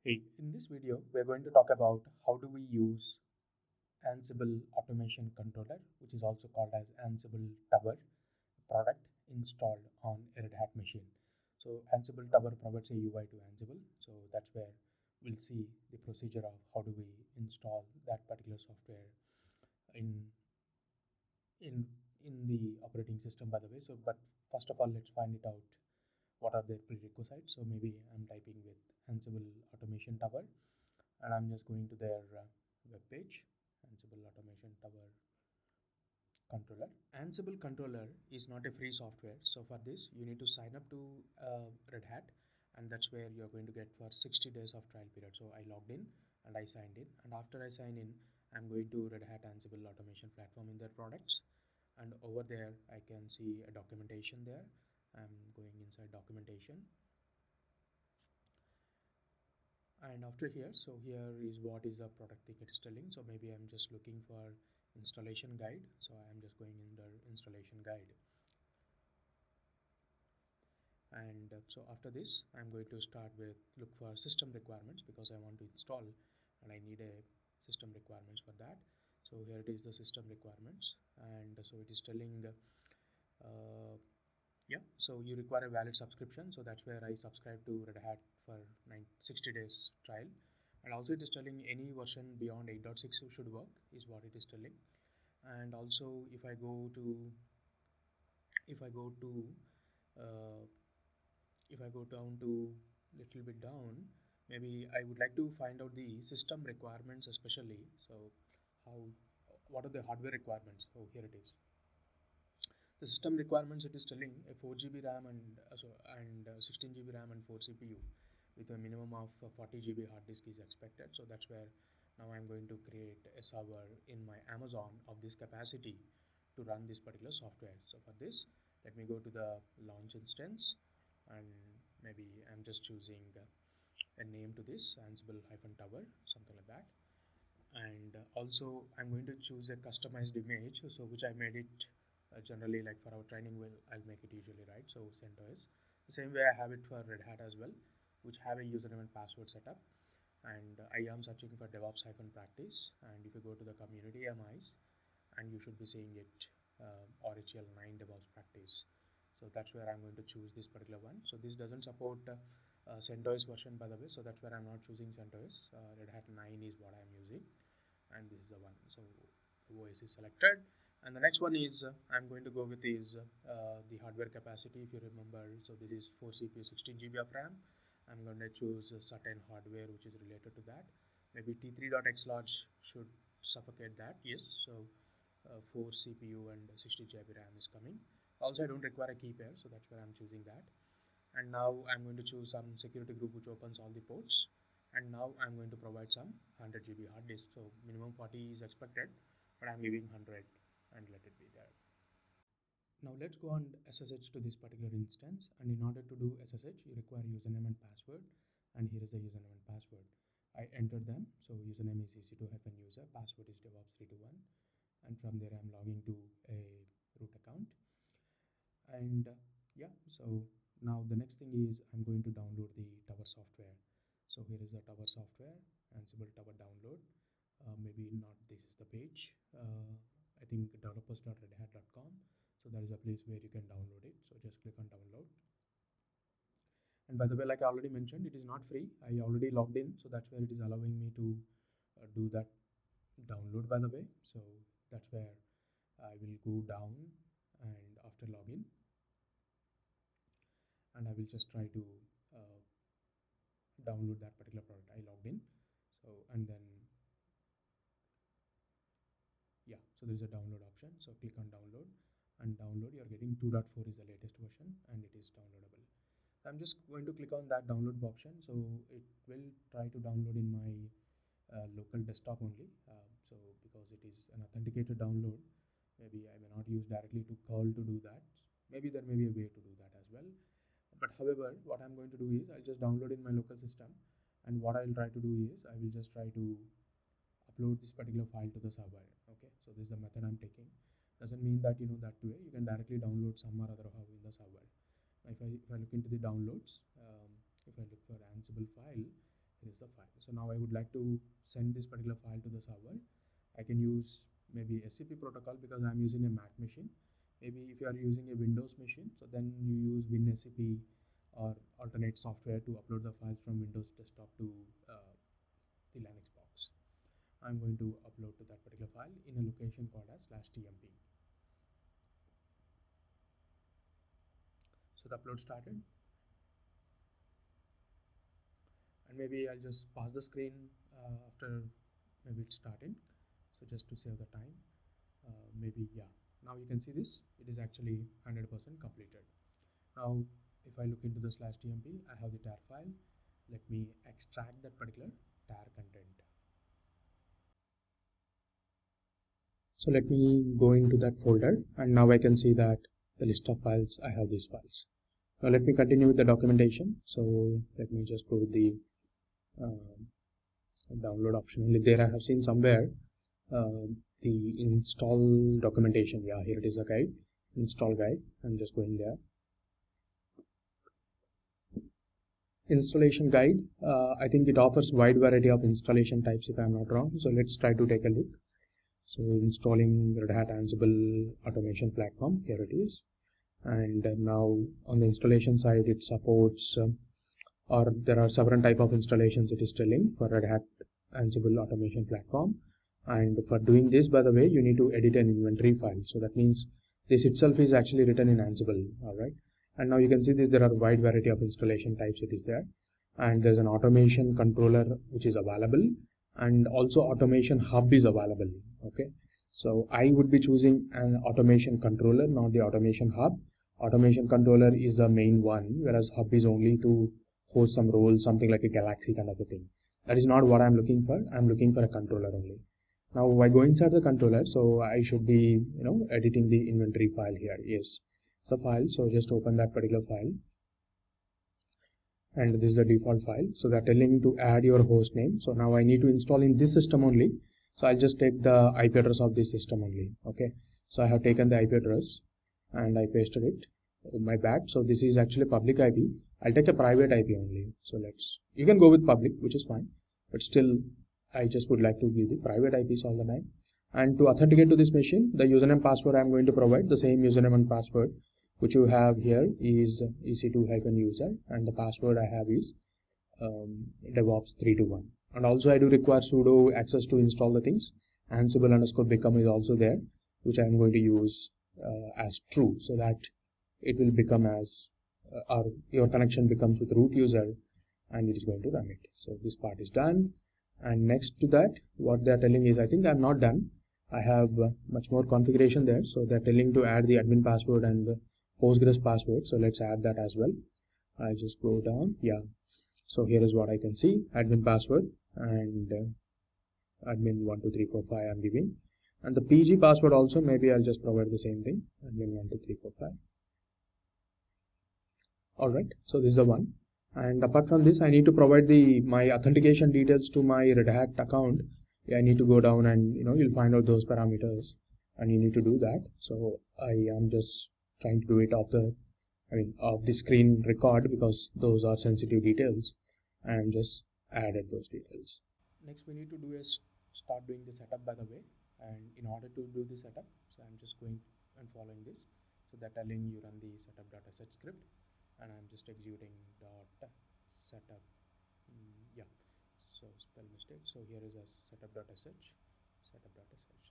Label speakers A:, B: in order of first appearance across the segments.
A: Hey, in this video, we're going to talk about how do we use Ansible Automation Controller, which is also called as Ansible Tower product installed on a Red Hat machine. So Ansible Tower provides a UI to Ansible. So that's where we'll see the procedure of how do we install that particular software in in in the operating system, by the way. So but first of all, let's find it out what are their prerequisites. So maybe I'm typing with Ansible Automation Tower and I'm just going to their web page, Ansible Automation Tower controller. Ansible controller is not a free software, so for this you need to sign up to Red Hat, and that's where you're going to get for 60 days of trial period. So I logged in and I signed in, and after I sign in, I'm going to Red Hat Ansible Automation Platform in their products, and over there I can see a documentation there. I'm going inside documentation, and after here, so here is what is the product ticket is telling. So maybe I'm just looking for installation guide, so I'm just going in the installation guide, and so after this I'm going to start with look for system requirements because I want to install and I need a system requirements for that. So here it is, the system requirements, and so it is telling yeah, so you require a valid subscription, so that's where I subscribe to Red Hat for 60 days trial, and also it is telling any version beyond 8.6 should work is what it is telling. And also if I go uh, down to little bit down, maybe I would like to find out the system requirements especially. So how, what are the hardware requirements? So here it is, the system requirements. It is telling a 4 GB RAM and 16 GB RAM and 4 CPU with a minimum of 40 GB hard disk is expected. So that's where now I'm going to create a server in my Amazon of this capacity to run this particular software. So for this, let me go to the launch instance, and maybe I'm just choosing a name to this, Ansible-Tower, something like that. And also I'm going to choose a customized image, so which I made it generally like for our training. I'll make it usually, right? So CentOS, the same way I have it for Red Hat as well, which have a username and password setup. And I am searching for DevOps-practice, and if you go to the community MIs, and you should be seeing it RHEL 9 DevOps practice. So that's where I'm going to choose this particular one. So this doesn't support CentOS version, by the way, so that's where I'm not choosing CentOS. Red Hat 9 is what I'm using, and this is the one. So OS is selected, and the next one is I'm going to go with is the hardware capacity. If you remember, so this is 4 CPU, 16 GB of RAM. I'm going to choose a certain hardware which is related to that. Maybe T3.x large should suffocate that. Yes, so 4 CPU and 60 GB RAM is coming. Also, I don't require a key pair, so that's where I'm choosing that. And now I'm going to choose some security group which opens all the ports. And now I'm going to provide some 100 GB hard disk. So minimum 40 is expected, but I'm giving 100 and let it be there. Now let's go and SSH to this particular instance. And in order to do SSH, you require username and password. And here is the username and password. I entered them. So username is EC2-user, password is DevOps321. And from there I'm logging to a root account. And yeah, so now the next thing is I'm going to download the Tower software. So here is the Tower software, Ansible Tower download. Maybe not this is the page. I think developers.redhat.com. So that is a place where you can download it. So just click on download. And by the way, like I already mentioned, it is not free. I already logged in, so that's where it is allowing me to do that download, by the way. So that's where I will go down, and after login, and I will just try to download that particular product. I logged in, so and then yeah, so there is a download option. So click on download, and download. You're getting 2.4 is the latest version, and it is downloadable. I'm just going to click on that download option, so it will try to download in my local desktop only. So because it is an authenticated download, maybe I may not use directly to curl to do that. Maybe there may be a way to do that as well. But however, what I'm going to do is I'll just download in my local system, and what I'll try to do is I will just try to upload this particular file to the server. Okay, so this is the method I'm taking. Doesn't mean that that way you can directly download some or other how in the server. If I look into the downloads, if I look for Ansible file, here is the file. So now I would like to send this particular file to the server. I can use maybe SCP protocol because I'm using a Mac machine. Maybe if you are using a Windows machine, so then you use WinSCP or alternate software to upload the files from Windows desktop to the Linux box. I'm going to upload to that particular file in a location called as /tmp. So the upload started, and maybe I'll just pause the screen after maybe it's starting. So just to save the time, maybe yeah. Now you can see this, it is actually 100% completed. Now if I look into the /tmp, I have the tar file. Let me extract that particular tar content. So let me go into that folder, and now I can see that the list of files, I have these files. Now let me continue with the documentation. So let me just go with the download option. Only there I have seen somewhere the install documentation. Yeah, here it is, the guide, install guide. I'm just going there. Installation guide, I think it offers wide variety of installation types if I'm not wrong. So let's try to take a look. So installing Red Hat Ansible Automation Platform, here it is. And now on the installation side, it supports or there are several type of installations it is telling for Red Hat Ansible Automation Platform. And for doing this, by the way, you need to edit an inventory file. So that means this itself is actually written in Ansible. All right. And now you can see this, there are a wide variety of installation types it is there. And there's an automation controller which is available, and also automation hub is available. Okay. So I would be choosing an automation controller, not the automation hub. Automation controller is the main one, whereas hub is only to host some roles, something like a Galaxy kind of a thing. That is not what I'm looking for. I'm looking for a controller only. Now I go inside the controller, so I should be, editing the inventory file here. Yes, it's a file. So just open that particular file, and this is the default file. So they're telling to add your host name. So now I need to install in this system only. So I'll just take the IP address of this system only. Okay. So I have taken the IP address and I pasted it. My bad. So this is actually public IP. I'll take a private IP only. So you can go with public, which is fine, but still I just would like to give the private IPs all the time. And to authenticate to this machine, the username password I'm going to provide the same username and password which you have here is ec2-user, and the password I have is DevOps321. And also I do require sudo access to install the things. Ansible_become is also there, which I'm going to use as true, so that it will become as or your connection becomes with root user and it is going to run it. So this part is done. And next to that, what they're telling is, I think I'm not done. I have much more configuration there. So they're telling to add the admin password and the Postgres password. So let's add that as well. I just go down. Yeah. So here is what I can see. Admin password and admin 12345 I'm giving. And the PG password also, maybe I'll just provide the same thing. Admin 12345. All right. So this is the one. And apart from this, I need to provide my authentication details to my Red Hat account. I need to go down and you'll find out those parameters, and you need to do that. So I am just trying to do it off the screen record, because those are sensitive details, and just added those details. Next we need to do is start doing the setup, by the way. And in order to do the setup, so I'm just going and following this. So that telling you run the setup.sh script, and I'm just executing .setup. Yeah, so spell mistake. So here is a setup.sh.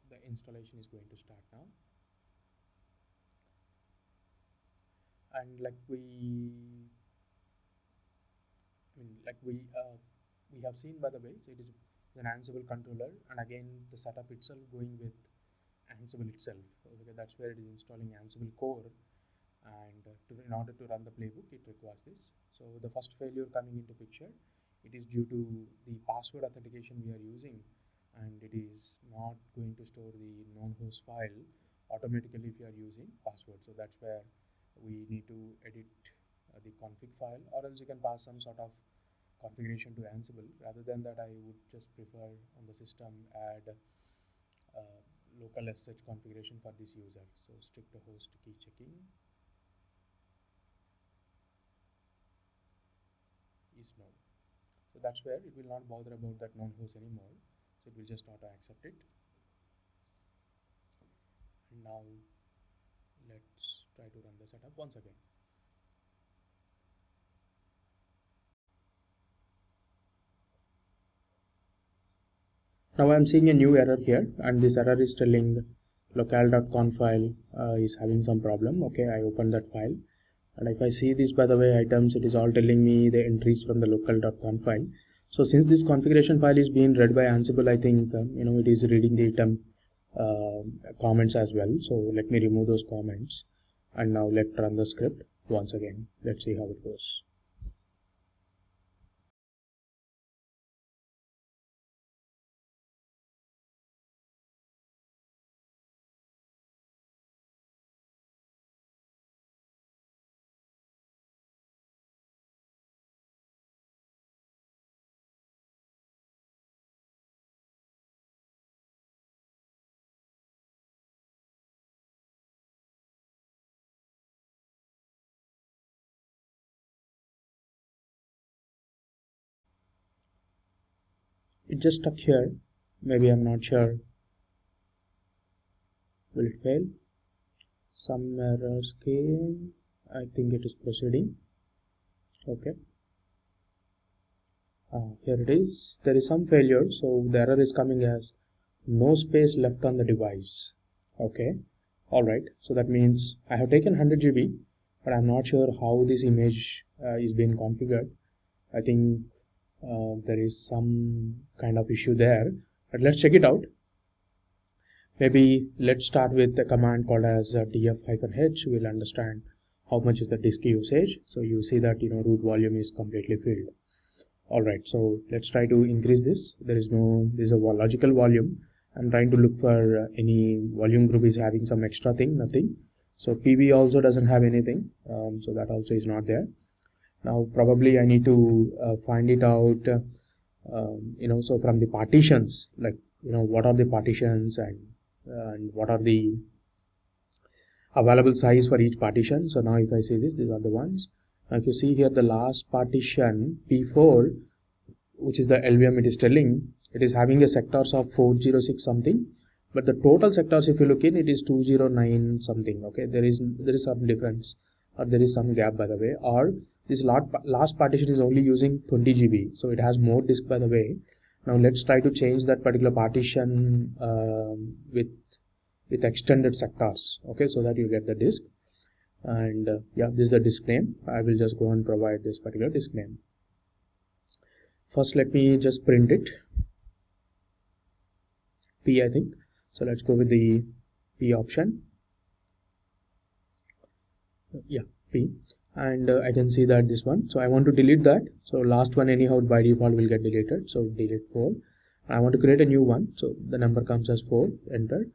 A: The installation is going to start now, and we have seen, by the way, so it is an Ansible controller, and again the setup itself going with Ansible itself. Okay, that's where it is installing Ansible core. And in order to run the playbook, it requires this. So the first failure coming into picture, it is due to the password authentication we are using, and it is not going to store the known host file automatically if you are using password. So that's where we need to edit the config file, or else you can pass some sort of configuration to Ansible. Rather than that, I would just prefer on the system add local sh configuration for this user. So strict host key checking is no. So that's where it will not bother about that known host anymore. So it will just auto accept it. And now let's try to run the setup once again. Now I'm seeing a new error here, and this error is telling locale.conf file is having some problem. Okay, I opened that file, and if I see this, by the way, items, it is all telling me the entries from the local.conf file. So since this configuration file is being read by Ansible, I think it is reading the item comments as well. So let me remove those comments, and now let's run the script once again. Let's see how it goes. It just stuck here. Maybe I'm not sure. Will it fail? Some errors came. I think it is proceeding. Okay. Here it is. There is some failure. So the error is coming as no space left on the device. Okay. Alright. So that means I have taken 100 GB, but I'm not sure how this image is being configured. I think there is some kind of issue there, but let's check it out. Maybe let's start with the command called as df-h. We'll understand how much is the disk usage. So you see that root volume is completely filled. Alright, so let's try to increase this. There's a logical volume. I'm trying to look for any volume group is having some extra thing, nothing. So PV also doesn't have anything, so that also is not there. Now probably I need to find it out, so from the partitions, like what are the partitions and what are the available size for each partition. So now if I see this, these are the ones. Now if you see here, the last partition P4, which is the LVM, it is telling it is having a sectors of 406 something, but the total sectors, if you look in, it is 209 something. Okay, there is some difference, or there is some gap, by the way, or this last partition is only using 20 GB, so it has more disk, by the way. Now let's try to change that particular partition with extended sectors. Okay, so that you get the disk. And yeah, this is the disk name. I will just go and provide this particular disk name. First, let me just print it. P, I think. So let's go with the P option. Yeah, P. And I can see that this one. So I want to delete that. So last one anyhow by default will get deleted. So delete 4. I want to create a new one. So the number comes as 4. Enter.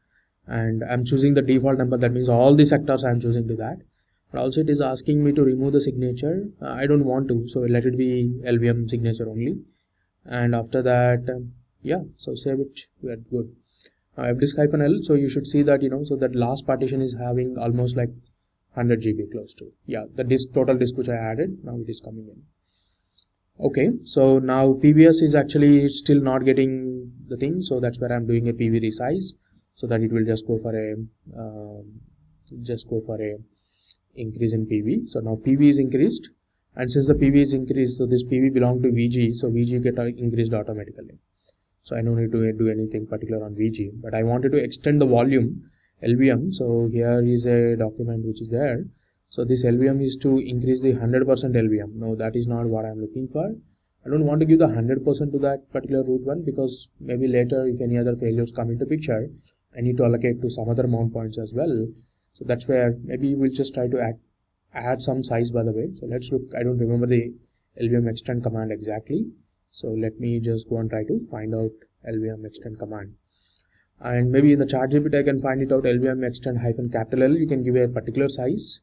A: And I'm choosing the default number. That means all the sectors I'm choosing to that. But also it is asking me to remove the signature. I don't want to. So let it be LVM signature only. And after that, yeah, so save it. We are good. Now fdisk-l. So you should see that so that last partition is having almost like 100 GB close to. Yeah, the total disk which I added, now it is coming in. Okay, so now PVS is actually still not getting the thing, so that's where I'm doing a PV resize, so that it will just go for a increase in PV. So now PV is increased, and since the PV is increased, so this PV belong to VG, so VG get increased automatically. So I don't need to do anything particular on VG, but I wanted to extend the volume LVM. So here is a document which is there. So this LVM is to increase the 100% LVM. No, that is not what I'm looking for. I don't want to give the 100% to that particular root one, because maybe later if any other failures come into picture, I need to allocate to some other mount points as well. So that's where maybe we'll just try to add some size, by the way. So let's look. I don't remember the LVM extend command exactly. So let me just go and try to find out LVM extend command. And maybe in the ChatGPT I can find it out. LVM extend -L. You can give a particular size.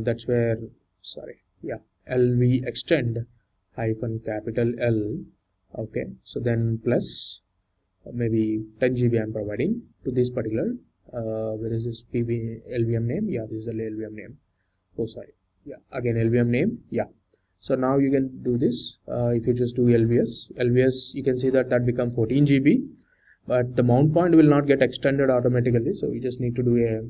A: That's where, sorry, yeah, LV extend -L. Okay, so then plus maybe 10 GB I'm providing to this particular. Where is this PV LVM name? Yeah, this is the LVM name. Oh, sorry. Yeah, again LVM name. Yeah. So now you can do this. If you just do LVS, you can see that become 14 GB, but the mount point will not get extended automatically. So you just need to do a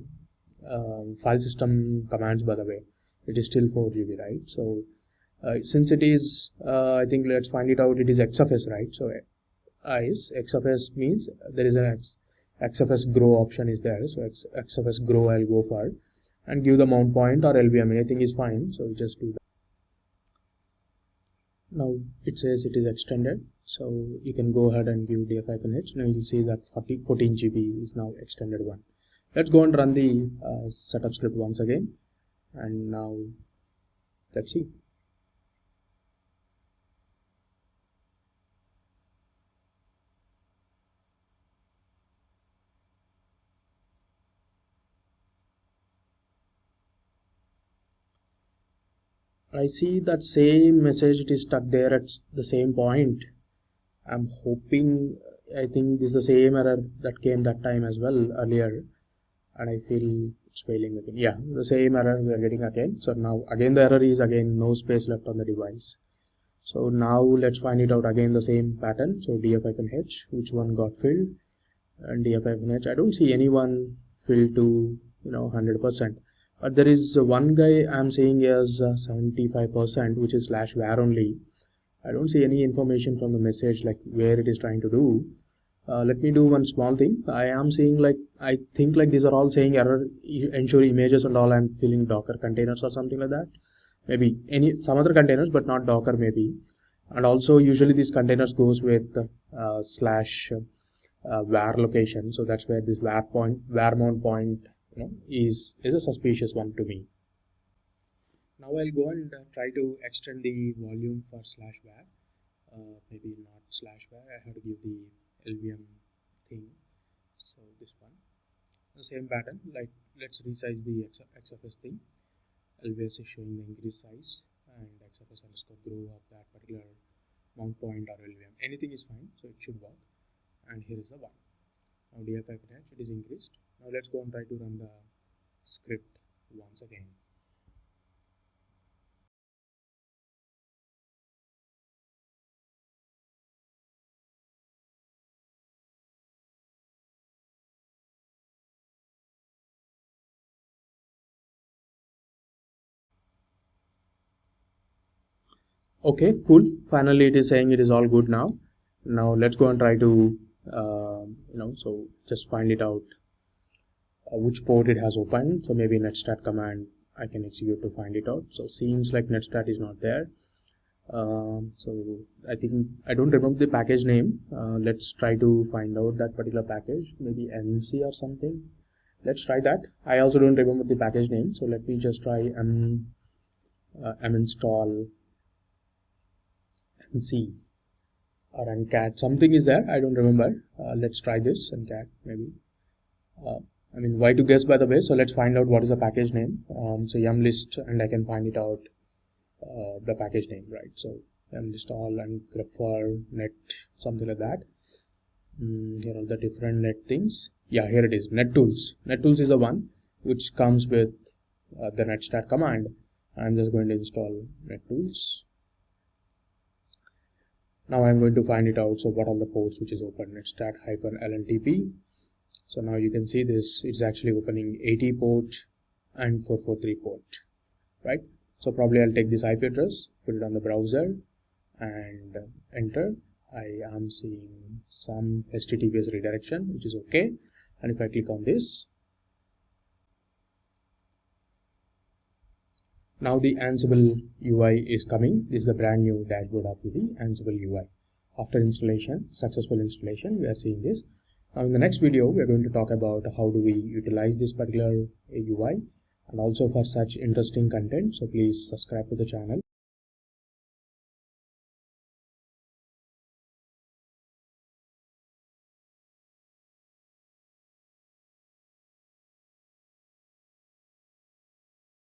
A: file system commands. By the way, it is still 4 GB, right? So since it is, I think let's find it out. It is XFS, right? So XFS means there is an XFS grow option is there. So XFS grow I'll go for, and give the mount point or LVM. Anything is fine. So we just do that. Now it says it is extended, so you can go ahead and give df-h. Now you'll see that 14 GB is now extended one. Let's go and run the setup script once again, and now let's see. I see that same message, it is stuck there at the same point. I'm hoping, I think this is the same error that came that time as well earlier, and I feel it's failing again. Yeah, the same error we are getting again. So now again the error is again no space left on the device. So now let's find it out again, the same pattern. So df-h, which one got filled, and df-h, I don't see anyone filled to 100%. But there is one guy I'm seeing as 75%, which is /var only. I don't see any information from the message like where it is trying to do. Let me do one small thing. I am seeing I think these are all saying error ensure images and all. I'm filling Docker containers or something like that. Maybe some other containers, but not Docker maybe. And also usually these containers goes with /var location. So that's where this var mount point is a suspicious one to me. Now I'll go and try to extend the volume for /var. Maybe not /var. I have to give the LVM thing. So this one, the same pattern. Let's resize the XFS thing. LVS is showing the increased size, and XFS underscore grow of that particular mount point or LVM. Anything is fine, so it should work. And here is the one. Now df-h, it is increased. Now let's go and try to run the script once again. Okay, cool. Finally it is saying it is all good now. Now let's go and try to so just find it out which port it has opened. So maybe netstat command I can execute to find it out. So seems like netstat is not there. So I think I don't remember the package name. Let's try to find out that particular package, maybe NC or something. Let's try that. I also don't remember the package name, so let me just try install NC or ncat. Something is there, I don't remember. Let's try this ncat maybe. I mean, why to guess, by the way. So let's find out what is the package name. So yum list, and I can find it out the package name, right? So yum list all and grep for net, something like that. Here are the different net things. Yeah, here it is, nettools. Nettools is the one which comes with the netstat command. I'm just going to install nettools. Now I'm going to find it out. So what are the ports which is open? netstat-lntp. So now you can see this, it's actually opening 80 port and 443 port, right? So probably I'll take this IP address, put it on the browser and enter. I am seeing some HTTPS redirection, which is okay. And if I click on this, now the Ansible UI is coming. This is the brand new dashboard of the Ansible UI. After installation, successful installation, we are seeing this. Now in the next video, we are going to talk about how do we utilize this particular UI, and also for such interesting content. So please subscribe to the channel.